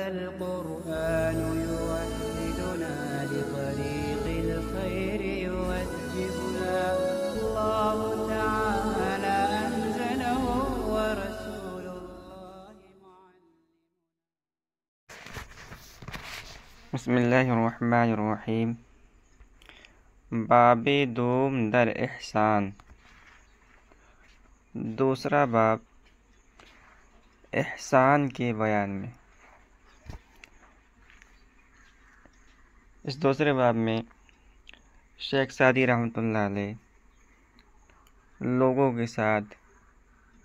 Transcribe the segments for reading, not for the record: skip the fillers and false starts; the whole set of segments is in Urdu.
هذا القرآن يوحدنا لطريق الخير يوجهنا الله تعالى أنزله ورسول الله بسم اللہ الرحمن الرحیم۔ باب دوم در احسان۔ دوسرا باب احسان کے بیان میں۔ اس دوسرے باب میں شیخ سعدی رحمۃ اللہ علیہ لوگوں کے ساتھ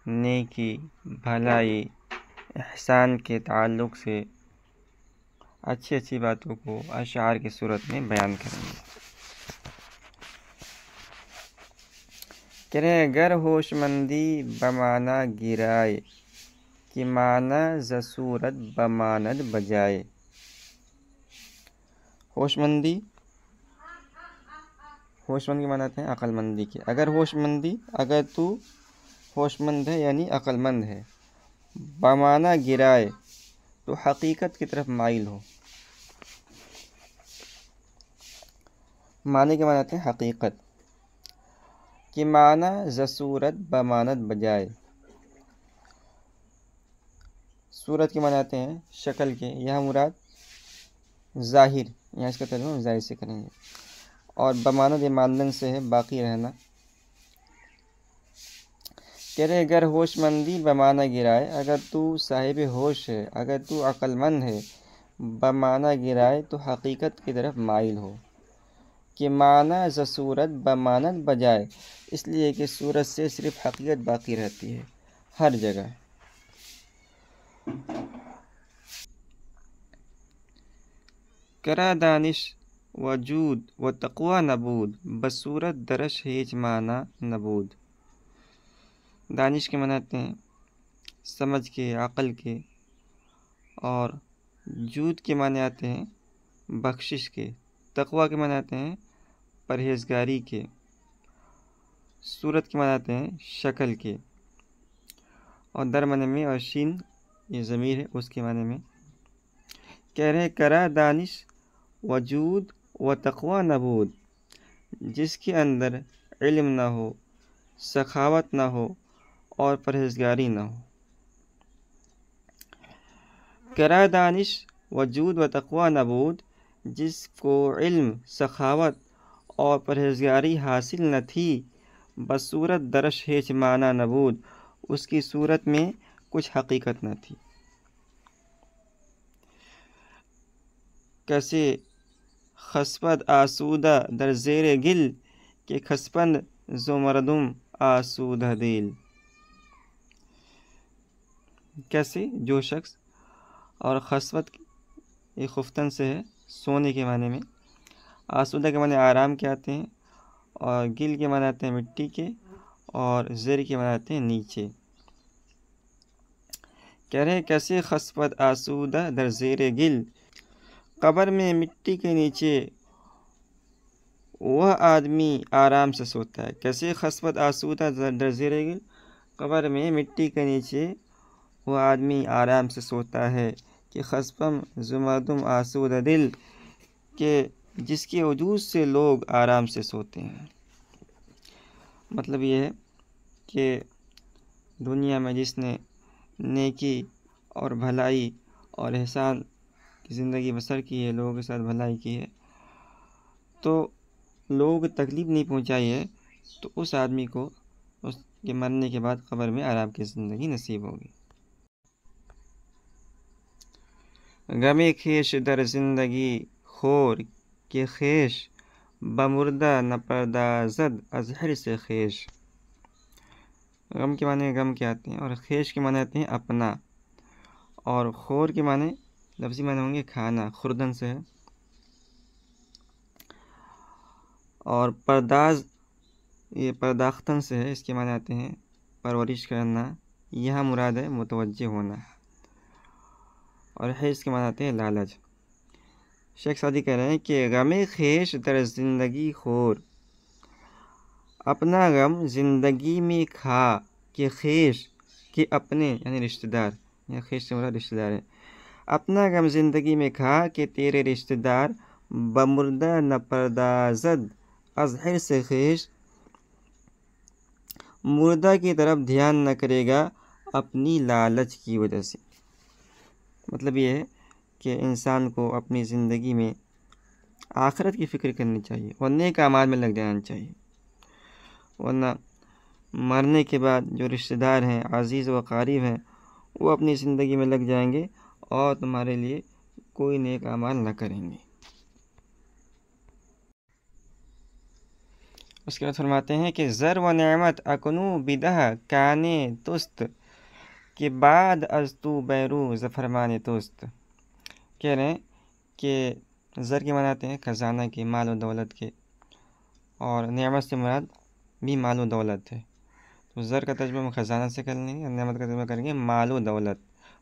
نیکی، بھلائی، احسان کے تعلق سے اچھی اچھی باتوں کو اشعار کی صورت میں بیان کریں گے۔ کرے گر ہوش مندی بمانا گرائے، کہ مانا ز صورت بماند بجائے۔ ہوش مندی کے معنی آتے ہیں عقل مندی کے۔ اگر تو ہوش مند ہے یعنی عقل مند ہے، بمانا گرائے تو حقیقت کی طرف مائل ہو۔ معنی کے معنی آتے ہیں حقیقت، کہ معنی ز صورت بمانت بجائے۔ صورت کے معنی آتے ہیں شکل کے، یہاں مراد ظاہر، یہاں اس کا ترجمہ ظاہر سے کریں گے، اور بمانت ماندن سے ہے باقی رہنا۔ کرے گر ہوش مندی بمانا گرائے، اگر تو صاحب ہوش ہے، اگر تو عقل مند ہے، بمانا گرائے تو حقیقت کی طرف مائل ہو۔ کہ معنی ز صورت بمانت بجائے، اس لیے کہ صورت سے صرف حقیقت باقی رہتی ہے ہر جگہ۔ کرا دانش وجود و تقوی نبود، بصورت درش ہیچ معنی نبود۔ دانش کے معنی آتے ہیں سمجھ کے، عقل کے، اور جود کے معنی آتے ہیں بخشش کے، تقوی کے معنی آتے ہیں پرہیزگاری کے، صورت کے معنی آتے ہیں شکل کے، اور در معنی میں، اور شین یہ ضمیر ہے اس کے معنی میں۔ کہہ رہے کرا دانش وجود و تقوی نبود، جس کے اندر علم نہ ہو، سخاوت نہ ہو، اور پرہیزگاری نہ ہو۔ کرا دانش وجود و تقوی نبود، جس کو علم، سخاوت اور پرہیزگاری حاصل نہ تھی، بصورت درش ہیچ معنی نبود، اس کی صورت میں کچھ حقیقت نہ تھی۔ کیسے خسپد آسودہ در زیر گل، کہ خسپند زو مردم آسودہ دل۔ کیسے جو شخص، اور خسپت یہ خفتن سے ہے سونے کے معنی میں، آسودہ کے معنی آرام کے آتے ہیں، اور گل کے معنی آتے ہیں مٹی کے، اور زیر کے معنی آتے ہیں نیچے۔ کہہ رہے کیسے خسپت آسودہ در زیر گل، قبر میں مٹی کے نیچے وہ آدمی آرام سے سوتا ہے۔ کیسے خسپت آسودہ در زیر گل، قبر میں مٹی کے نیچے وہ آدمی آرام سے سوتا ہے، کہ خسپم زمردم آسودہ دل، کہ جس کے وجود سے لوگ آرام سے سوتے ہیں۔ مطلب یہ ہے کہ دنیا میں جس نے نیکی اور بھلائی اور احسان کی زندگی بسر کی ہے، لوگوں کے ساتھ بھلائی کی ہے، تو لوگ تکلیف نہیں پہنچائی ہے، تو اس آدمی کو اس کے مرنے کے بعد قبر میں آرام کی زندگی نصیب ہوگی۔ غم خیش در زندگی خور، کہ خیش بمردہ نہ پردازد از حرص خیش۔ غم کے معنی غم کے آتے ہیں، اور خیش کے معنی آتے ہیں اپنا، اور خور کے معنی لفظی معنی ہوں گے کھانا، خوردن سے ہے، اور پرداز یہ پرداختن سے ہے، اس کے معنی آتے ہیں پرورش کرنا، یہاں مراد ہے متوجہ ہونا، اور حرص کے معنی آتے ہیں لالچ۔ شیخ سعدی کہہ رہے ہیں کہ غم خیش در زندگی خور، اپنا غم زندگی میں کھا، کہ خیش کہ اپنے یعنی رشتہ دار، یا خیش سے مراد رشتہ دار ہے، اپنا غم زندگی میں کھا کہ تیرے رشتہ دار بمردہ نہ پردازد از حرص خویش، مردہ کی طرف دھیان نہ کرے گا اپنی لالچ کی وجہ سے۔ مطلب یہ ہے کہ انسان کو اپنی زندگی میں آخرت کی فکر کرنی چاہیے اور نیک اعمال میں لگ جانا چاہیے، ورنہ مرنے کے بعد جو رشتہ دار ہیں، عزیز و قریب ہیں، وہ اپنی زندگی میں لگ جائیں گے اور تمہارے لیے کوئی نیک اعمال نہ کریں گے۔ اس کے بعد فرماتے ہیں کہ زر و نعمت اکنو بدہ کانے توست، کہ بعد از تو بیرو زفرمان توست۔ کہہ رہے ہیں کہ زر کے معنی آتے ہیں خزانہ کے، مال و دولت کے، اور نعمت سے مراد بھی مال و دولت ہے۔ تو زر کا ترجمہ ہم خزانہ سے کر لیں گے اور نعمت کا ترجمہ کریں گے مال و دولت۔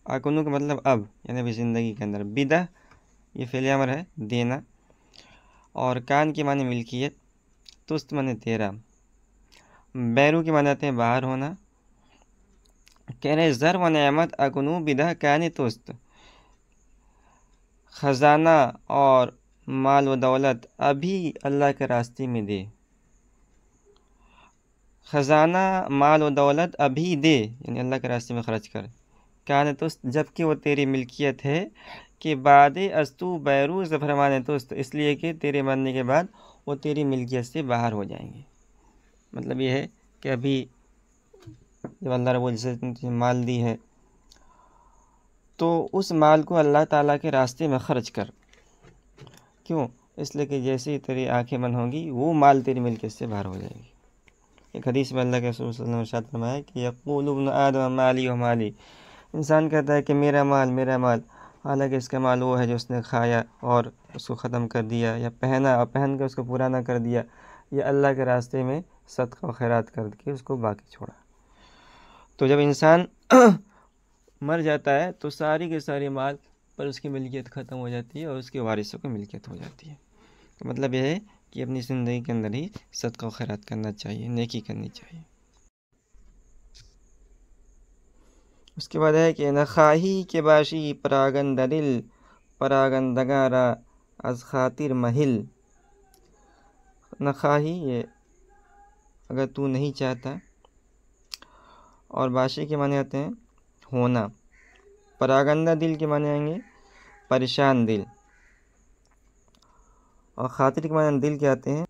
اکنو کا مطلب اب، یعنی ابھی زندگی کے اندر۔ بدہ یہ فعل امر ہے، دینا، اور کان کے معنی ملکیت، تست معنی تیرا، بیرو کے معنی آتے ہیں باہر ہونا۔ کہہ رہے زر و نعمت اکنو بدہ کان تست، خزانہ اور مال و دولت ابھی اللہ کے راستے میں دے، خزانہ مال و دولت ابھی دے، یعنی اللہ کے راستے میں خرچ کر، کان تست جب کہ وہ تیری ملکیت ہے، کہ بعد از تو بیرو زفرمان تست، اس لیے کہ تیرے مرنے کے بعد وہ تیری ملکیت سے باہر ہو جائیں گے۔ مطلب یہ ہے کہ ابھی جب اللہ رب العزت نے مال دی ہے تو اس مال کو اللہ تعالیٰ کے راستے میں خرچ کر۔ کیوں؟ اس لیے کہ جیسے ہی تیری آنکھیں بند ہوں گی وہ مال تیری ملکیت سے باہر ہو جائے گی۔ ایک حدیث میں اللہ کے رسول صلی اللہ علیہ وسلم نے ارشاد فرمایا کہ یقول ابن آدم مالی و مالی، انسان کہتا ہے کہ میرا مال میرا مال، حالانکہ اس کا مال وہ ہے جو اس نے کھایا اور اس کو ختم کر دیا، یا پہنا اور پہن کے اس کو پورا نہ کر دیا، یا اللہ کے راستے میں صدقہ و خیرات کر کے اس کو باقی چھوڑا۔ تو جب انسان مر جاتا ہے تو ساری کے ساری مال پر اس کی ملکیت ختم ہو جاتی ہے اور اس کے وارثوں کو ملکیت ہو جاتی ہے۔ تو مطلب یہ ہے کہ اپنی زندگی کے اندر ہی صدقہ و خیرات کرنا چاہیے، نیکی کرنی چاہیے۔ اس کے بعد ہے کہ نخواہی کے باشی پراگند دل، پراگندگاں را از خاطر مہل۔ نخواہی یہ اگر تو نہیں چاہتا، اور باشی کے معنی آتے ہیں ہونا، پراگندہ دل کے معنی آئیں گے پریشان دل، اور خاطر کے معنی دل کے آتے ہیں۔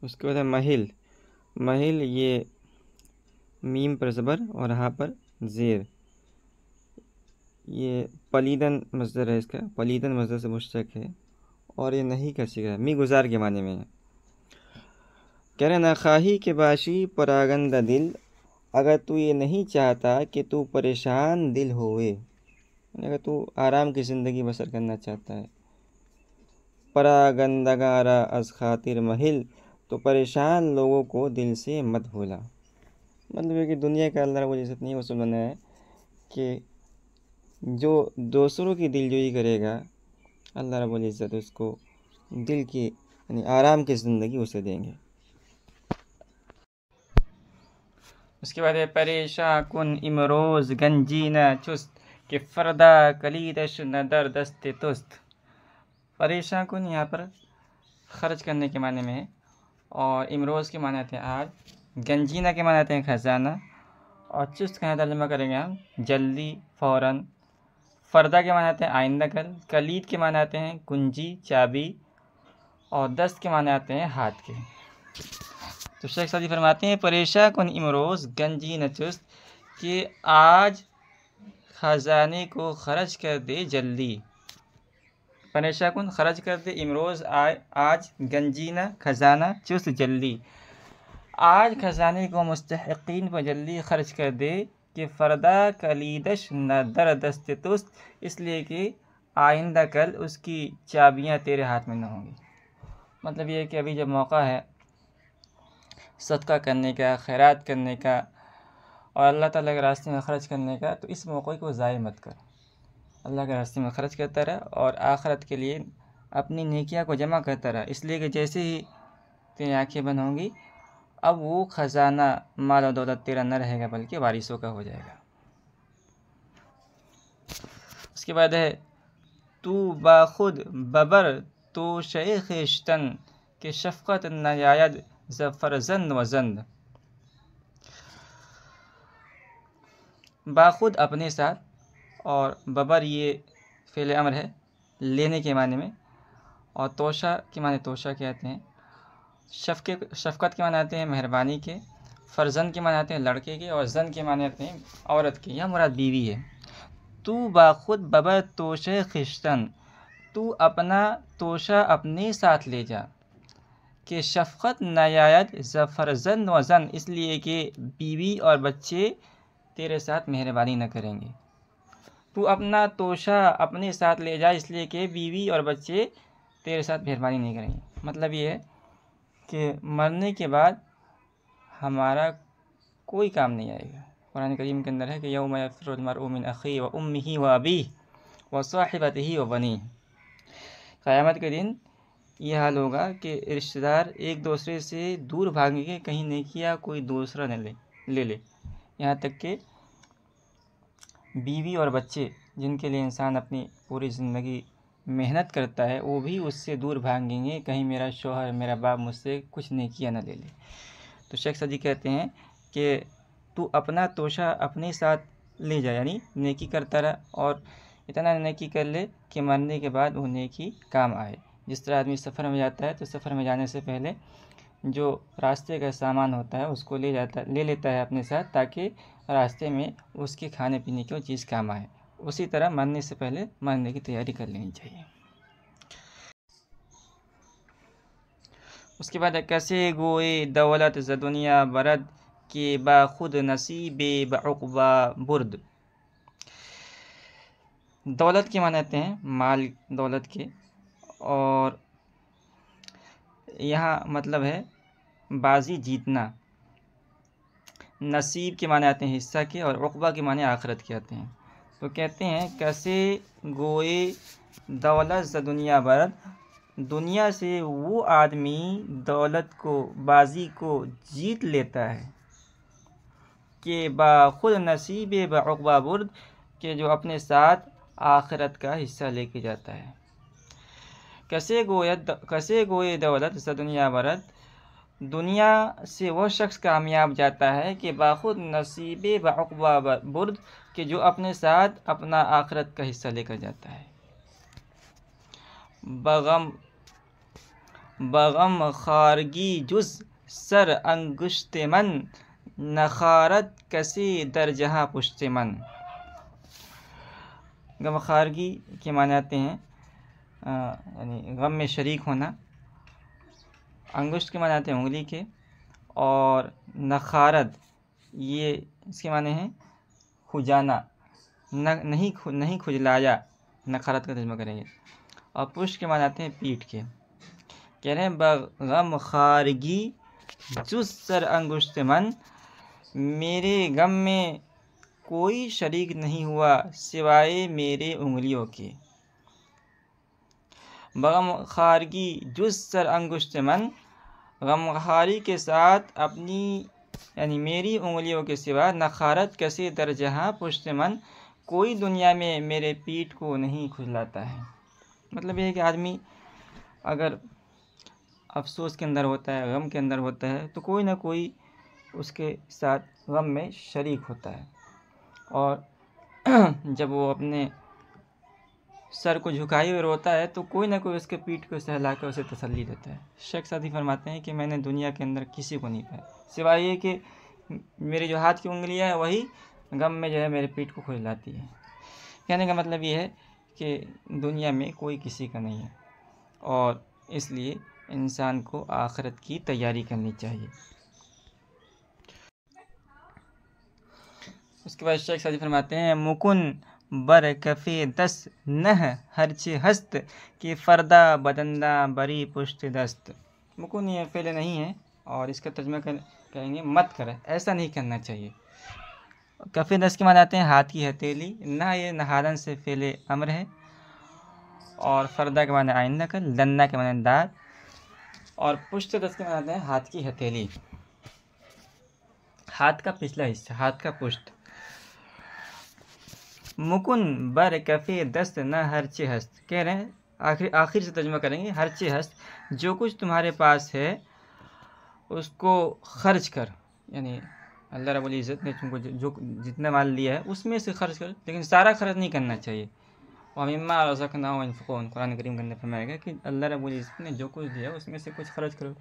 اس کے بعد ہے محل، محل یہ میم پر زبر اور ہاں پر زیر، یہ پلیدن مصدر ہے، اس کا پلیدن مصدر سے مشتق ہے، اور یہ نہیں کا صیغہ ہے، می گزار کے معنی میں ہے۔ کہہ رہے نخواہی کے باشی پراگندہ دل، اگر تو یہ نہیں چاہتا کہ تو پریشان دل ہوئے، اگر تو آرام کی زندگی بسر کرنا چاہتا ہے، پراگندگاں را از خاطر مہل، تو پریشان لوگوں کو دل سے مت بھولا۔ مطلب ہے کہ دنیا کا اللہ رب العزت نے اصول بنایا ہے کہ جو دوسروں کی دلجوئی کرے گا اللہ رب العزت اس کو دل کی یعنی آرام کی زندگی اسے دیں گے۔ اس کے بعد ہے پریشاں کن امروز گنجی نہ چست، کہ فردا کلیدش نہ در دست تست۔ پریشاں کن یہاں پر خرچ کرنے کے معنی میں ہے، اور امروز کے معنی آتے ہیں آج، گنجینہ کے معنی آتے ہیں خزانہ، اور چست کا ترجمہ کریں گے ہم جلدی، فوراً۔ فردا کے معنی آتے ہیں آئندہ کل، کلید کے معنی آتے ہیں کنجی، چابی، اور دست کے معنی آتے ہیں ہاتھ کے۔ تو شیخ سعدی فرماتے ہیں پریشاں کن امروز گنجی نہ چست، کہ آج خزانے کو خرچ کر دے جلدی۔ پریشاں کن خرچ کر دے، امروز آج، گنجینہ خزانہ، چست جلدی، آج خزانے کو مستحقین پر جلدی خرچ کر دے، کہ فردا کلیدش نہ در دست تست، اس لیے کہ آئندہ کل اس کی چابیاں تیرے ہاتھ میں نہ ہوں گی۔ مطلب یہ ہے کہ ابھی جب موقع ہے صدقہ کرنے کا، خیرات کرنے کا، اور اللہ تعالیٰ کے راستے میں خرچ کرنے کا، تو اس موقع کو ضائع مت کر، اللہ کے راستے میں خرچ کرتا رہا اور آخرت کے لیے اپنی نیکیاں کو جمع کرتا رہا، اس لیے کہ جیسے ہی تیری آنکھیں بند ہوں گی اب وہ خزانہ مال و دولت تیرا نہ رہے گا بلکہ وارثوں کا ہو جائے گا۔ اس کے بعد ہے تو باخود ببر تو شیخ خویشتن کہ شفقت نیاید ز فرزند و زند. باخود اپنے ساتھ، اور ببر یہ فعل امر ہے لینے کے معنی میں، اور توشہ کے معنی توشہ کہتے ہیں، شفقت کے معنی آتے ہیں مہربانی کے، فرزند کے معنی آتے ہیں لڑکے کے، اور زن کے معنی آتے ہیں عورت کے. یہاں مراد بیوی ہے. تو باخود ببر توشہ خویشتن، تو اپنا توشہ اپنے ساتھ لے جا، کہ شفقت نیاید ز فرزند و زن، اس لیے کہ بیوی اور بچے تیرے ساتھ مہربانی نہ کریں گے. تو اپنا توشہ اپنے ساتھ لے جا اس لیے کہ بیوی اور بچے تیرے ساتھ مہربانی نہیں کریں گے. مطلب یہ ہے کہ مرنے کے بعد ہمارا کوئی کام نہیں آئے گا. قرآن کریم کے اندر ہے کہ یوم یفر المرء من اخیہ و امہ و ابیہ و صاحبتہ و بنیہ. قیامت کے دن یہ حال ہوگا کہ رشتہ دار ایک دوسرے سے دور بھاگیں گے، کہیں نیکیاں کوئی دوسرا نہ لے لے. یہاں تک کہ بیوی اور بچے جن کے لیے انسان اپنی پوری زندگی محنت کرتا ہے، وہ بھی اس سے دور بھاگیں گے، کہیں میرا شوہر میرا باپ مجھ سے کچھ نیکیاں نہ لے لے. تو شیخ سعدی کہتے ہیں کہ تو اپنا توشہ اپنے ساتھ لے جا، یعنی نیکی کرتا رہا، اور اتنا نیکی کر لے کہ مرنے کے بعد وہ نیکی کام آئے. جس طرح آدمی سفر میں جاتا ہے تو سفر میں جانے سے پہلے جو راستے کا سامان ہوتا ہے اس کو لے لیتا ہے اپنے ساتھ، تاکہ راستے میں اس کے کھانے پینے کی وہ چیز کام آئے. اسی طرح مرنے سے پہلے مرنے کی تیاری کر لینی چاہیے. اس کے بعد کسے گوئے دولت ز دنیا برد کہ باخود نصیب بعقبہ برد. دولت کے معنی آتے ہیں مال دولت کے، اور یہاں مطلب ہے بازی جیتنا. نصیب کے معنی آتے ہیں حصہ کے، اور عقبہ کے معنی آخرت کے آتے ہیں. تو کہتے ہیں کیسے گوئے دولت ز دنیا برد، دنیا سے وہ آدمی دولت کو بازی کو جیت لیتا ہے، کہ باخود نصیب بعقبہ برد، کہ جو اپنے ساتھ آخرت کا حصہ لے کے جاتا ہے. کسے گوئے دولت ز دنیا برد، دنیا سے وہ شخص کامیاب جاتا ہے کہ باخود نصیب بعقبہ برد، کہ جو اپنے ساتھ اپنا آخرت کا حصہ لے کر جاتا ہے. بغم خارگی جز سر انگشت من، نخارت کسی در جہاں پشت من. غم خارگی کے معنی آتے ہیں یعنی غم میں شریک ہونا. انگشت کے معنی آتے ہیں انگلی کے، اور نخارت یہ اس کے معنی ہیں کھجانا، نہیں کھجلایا، نخارت کا ترجمہ کریں گے. اور پشت کے معنی آتے ہیں پیٹھ کے. کہہ رہے ہیں غم خارگی جز سر انگشت من، میرے غم میں کوئی شریک نہیں ہوا سوائے میرے انگلیوں کے. بغم خارگی جز سر انگشت من، غم خاری کے ساتھ اپنی یعنی میری انگلیوں کے سوا، نخارت کسی در جہاں پشت من، کوئی دنیا میں میرے پیٹھ کو نہیں کھجلاتا ہے. مطلب یہ ہے کہ آدمی اگر افسوس کے اندر ہوتا ہے، غم کے اندر ہوتا ہے، تو کوئی نہ کوئی اس کے ساتھ غم میں شریک ہوتا ہے، اور جب وہ اپنے سر کو جھکائے ہوئے روتا ہے تو کوئی نہ کوئی اس کے پیٹھ کو سہلا کر اسے تسلی دیتا ہے. شیخ سعدی فرماتے ہیں کہ میں نے دنیا کے اندر کسی کو نہیں پایا سوائے یہ کہ میرے جو ہاتھ کی انگلیاں ہیں وہی غم میں جو ہے میرے پیٹھ کو کھجلاتی ہے. کہنے کا مطلب یہ ہے کہ دنیا میں کوئی کسی کا نہیں ہے، اور اس لیے انسان کو آخرت کی تیاری کرنی چاہیے. اس کے بعد شیخ سعدی فرماتے ہیں مکن بر کفے دس نہ ہرچ ہست، کہ فردا بدندہ بری پشت دست. مکن یہ فعل نہیں ہے، اور اس کا ترجمہ کہیں گے مت کر، ایسا نہیں کرنا چاہیے. کفے دس کے معنی آتے ہیں ہاتھ کی ہتھیلی. نہ یہ نہارن سے فعل امر ہے، اور فردا کے معنی آئندہ کر، دندہ کے معنی دانت، اور پشت دست کے معنی آتے ہیں ہاتھ کی ہتھیلی، ہاتھ کا پچھلا حصہ، ہاتھ کا پشت. مکن بر کفے دست نہ ہرچے ہست، کہہ رہے ہیں آخر سے ترجمہ کریں گے، ہرچے ہست جو کچھ تمہارے پاس ہے اس کو خرچ کر، یعنی اللہ رب العزت نے تم کو جو جتنا مال دیا ہے اس میں سے خرچ کر، لیکن سارا خرچ نہیں کرنا چاہیے۔ وَمِمَّا رَزَقْنَاهُمْ يُنْفِقُونَ، قرآن کریم کے اندر فرمایا گیا کہ اللہ رب العزت نے جو کچھ دیا اس میں سے کچھ خرچ کرو۔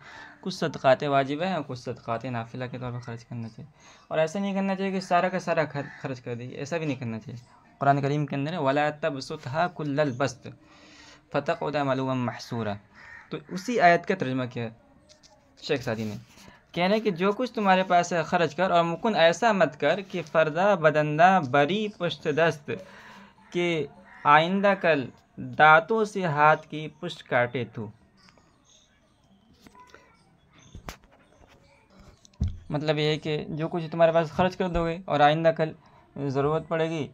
کچھ صدقات واجب ہیں اور کچھ صدقات نافلہ کے طور پر خرچ کرنا چاہیے، اور ایسا نہیں کرنا چاہیے کہ سارا کا سارا خرچ کر دیجیے، ایسا بھی نہیں کرنا چاہیے۔ قرآن کریم کے اندر وَلَا تَبْسُطْهَا كُلَّ الْبَسْطِ فَتَقْعُدَ مَلُومًا مَحْسُورًا، تو اسی آیت کا ترجمہ کیا شیخ سعدی نے، کہہ رہے ہیں کہ جو کچھ تمہارے پاس ہے خرچ کر، اور مکن ایسا مت کر کہ فردہ بدندہ بری پشت دست، کہ آئندہ کل دانتوں سے ہاتھ کی پشت کاٹے تو۔ مطلب یہ ہے کہ جو کچھ تمہارے پاس خرچ کر دو گے اور آئندہ کل ضرورت پڑے گی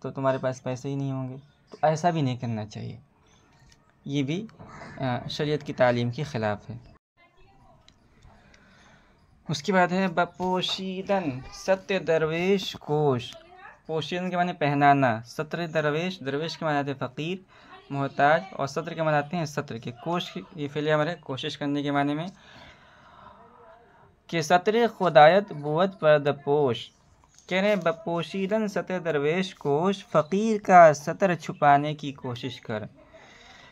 تو تمہارے پاس پیسے ہی نہیں ہوں گے، تو ایسا بھی نہیں کرنا چاہیے، یہ بھی شریعت کی تعلیم کے خلاف ہے۔ اس کے بعد ہے بپوشیدن ستر درویش کوش، پوشیدن کے معنی پہنانا، ستر درویش، درویش کے معنی آتے ہیں فقیر محتاج، اور ستر کے معنی آتے ہیں ستر کے، کوش یہ فعل امر ہے کوشش کرنے کے معنی میں، کہ ستر خدایت بود پرد پوش، کہہ رہے ہیں بپوشیدن ستر درویش کوش، فقیر کا ستر چھپانے کی کوشش کر،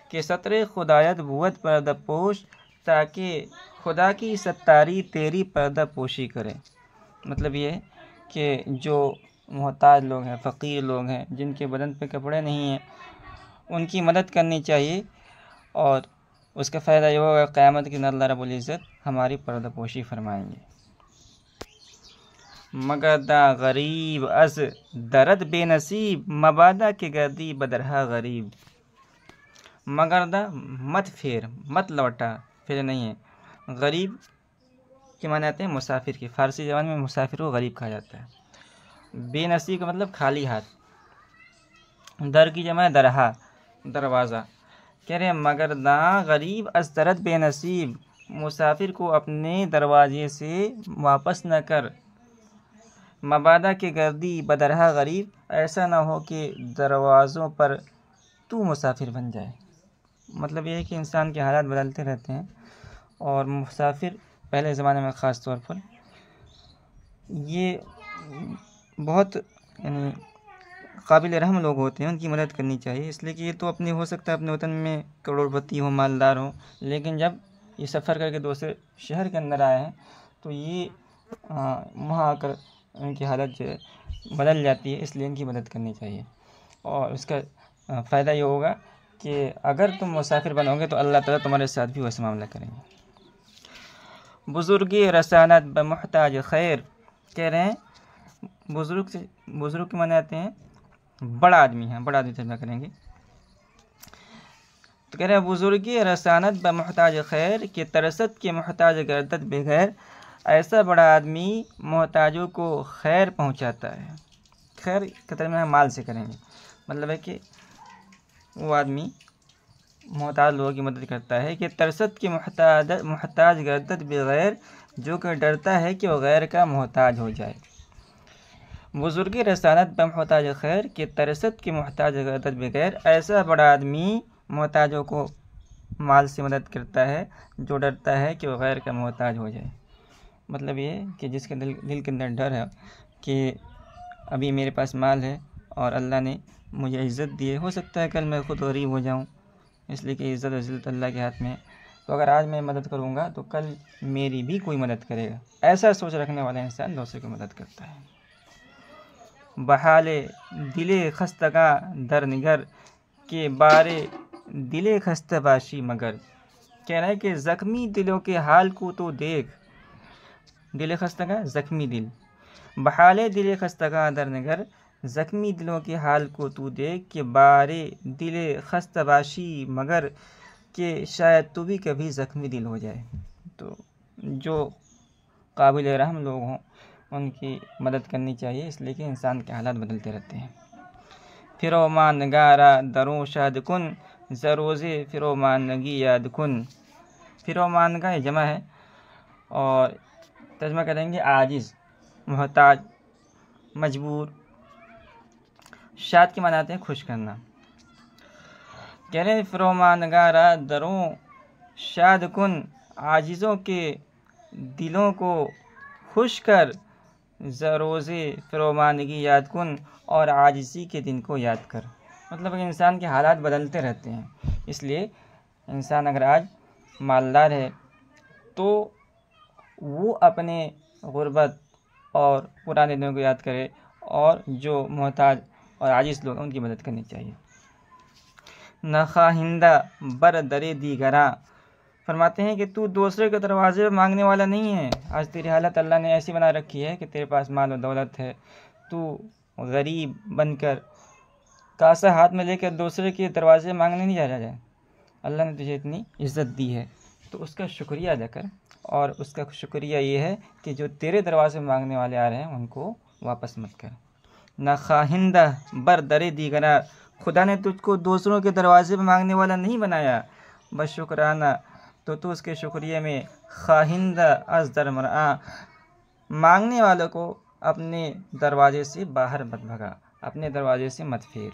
کہ ستر خدایت بود پردہ پوش، تاکہ خدا کی ستاری تیری پردہ پوشی کرے۔ مطلب یہ ہے کہ جو محتاج لوگ ہیں، فقیر لوگ ہیں، جن کے بدن پہ کپڑے نہیں ہیں، ان کی مدد کرنی چاہیے، اور اس کا فائدہ یہ ہوگا قیامت کے دن اللہ رب العزت ہماری پردہ پوشی فرمائیں گے۔ مگر دا غریب از درد بے نصیب، مبادہ کے گردی بدرہا غریب، مگر دا مت پھیر، مت لوٹا، پھر نہیں ہے، غریب کے معنی آتے ہیں مسافر کے، فارسی زبان میں مسافر کو غریب کہا جاتا ہے۔ بے نصیب کا مطلب خالی ہاتھ، در کی جمع ہے درہا، دروازہ، کہہ رہے ہیں مگر دا غریب از درد بے نصیب، مسافر کو اپنے دروازے سے واپس نہ کر، مبادہ کے گردی بدرہا غریب، ایسا نہ ہو کہ دروازوں پر تو مسافر بن جائے۔ مطلب یہ ہے کہ انسان کے حالات بدلتے رہتے ہیں، اور مسافر پہلے زمانے میں خاص طور پر یہ بہت یعنی قابل رحم لوگ ہوتے ہیں، ان کی مدد کرنی چاہیے، اس لیے کہ یہ تو اپنے ہو سکتا ہے اپنے وطن میں کروڑ پتی ہو، مالدار ہو، لیکن جب یہ سفر کر کے دوسرے شہر کے اندر آئے ہیں تو یہ وہاں آ کر ان کی حالت جو ہے بدل جاتی ہے، اس لیے ان کی مدد کرنی چاہیے، اور اس کا فائدہ یہ ہوگا کہ اگر تم مسافر بنو گے تو اللہ تعالیٰ تمہارے ساتھ بھی ویسا معاملہ کریں گے۔ بزرگی رسانت بمحتاج خیر، کہہ رہے ہیں بزرگ کے معنی آتے ہیں بڑا آدمی ہے، بڑا آدمی ترجمہ کریں گے، تو کہہ رہے ہیں بزرگی رسانت بمحتاج خیر، کہ ترست کے محتاج گردت بغیر، ایسا بڑا آدمی محتاجوں کو خیر پہنچاتا ہے۔ خیر کا ترجمہ مال سے کریں گے، مطلب ہے کہ وہ آدمی محتاج لوگوں کی مدد کرتا ہے، کہ ترست کے محتاج گردت بغیر، جو کہ ڈرتا ہے کہ وہ غیر کا محتاج ہو جائے۔ بزرگی رسانت بمحتاج خیر، کہ ترست کے محتاج گردت بغیر، ایسا بڑا آدمی محتاجوں کو مال سے مدد کرتا ہے جو ڈرتا ہے کہ وہ غیر کا محتاج ہو جائے۔ مطلب یہ ہے کہ جس کے دل کے اندر ڈر ہے کہ ابھی میرے پاس مال ہے اور اللہ نے مجھے عزت دی ہے، ہو سکتا ہے کل میں خود غریب ہو جاؤں، اس لیے کہ عزت و ذلت اللہ کے ہاتھ میں ہے، تو اگر آج میں مدد کروں گا تو کل میری بھی کوئی مدد کرے گا، ایسا سوچ رکھنے والا انسان دوسرے کی مدد کرتا ہے۔ بحال دل خستگاں در نگر، کے بارے دل خستہ باشی مگر، کہہ رہا ہے کہ زخمی دلوں کے حال کو تو دیکھ، دل خستگاں زخمی دل، بحال دل خستگاں در نگر، زخمی دلوں کے حال کو تو دیکھ، کہ بارے دل خستہ باشی مگر، کہ شاید تو بھی کبھی زخمی دل ہو جائے۔ تو جو قابل رحم لوگ ہوں ان کی مدد کرنی چاہیے، اس لیے کہ انسان کے حالات بدلتے رہتے ہیں۔ فرومان نگارا دروں شاد کن، زروز فرومان نگی یاد کن، فرومان کا یہ جمع ہے، اور ترجمہ کریں گے عاجز، محتاج، مجبور۔ شاد کے معنی آتے ہیں خوش کرنا. کہہ رہے فرومانگارا دروں شاد کن، عاجزوں کے دلوں کو خوش کر، روز فرومانگی یاد کن، اور عاجزی کے دن کو یاد کر. مطلب کہ انسان کے حالات بدلتے رہتے ہیں، اس لیے انسان اگر آج مالدار ہے تو وہ اپنے غربت اور پرانے دنوں کو یاد کرے، اور جو محتاج اور عاجز لوگ ہیں ان کی مدد کرنی چاہیے. نخواہندہ بر در دیگراں، فرماتے ہیں کہ تو دوسرے کے دروازے پہ مانگنے والا نہیں ہے. آج تیری حالت اللہ نے ایسی بنا رکھی ہے کہ تیرے پاس مال و دولت ہے، تو غریب بن کر کاسا ہاتھ میں لے کر دوسرے کے دروازے مانگنے نہیں جا جائے. اللہ نے تجھے اتنی عزت دی ہے تو اس کا شکریہ ادا کر، اور اس کا شکریہ یہ ہے کہ جو تیرے دروازے مانگنے والے آ رہے ہیں ان کو واپس مت کر. نخواہندہ بر در دیگراں، خدا نے تجھ کو دوسروں کے دروازے پہ مانگنے والا نہیں بنایا. بس شکرانہ، تو اس کے شکریہ میں خواہندہ از در مرآں، مانگنے والوں کو اپنے دروازے سے باہر مت بھگا، اپنے دروازے سے مت پھیر.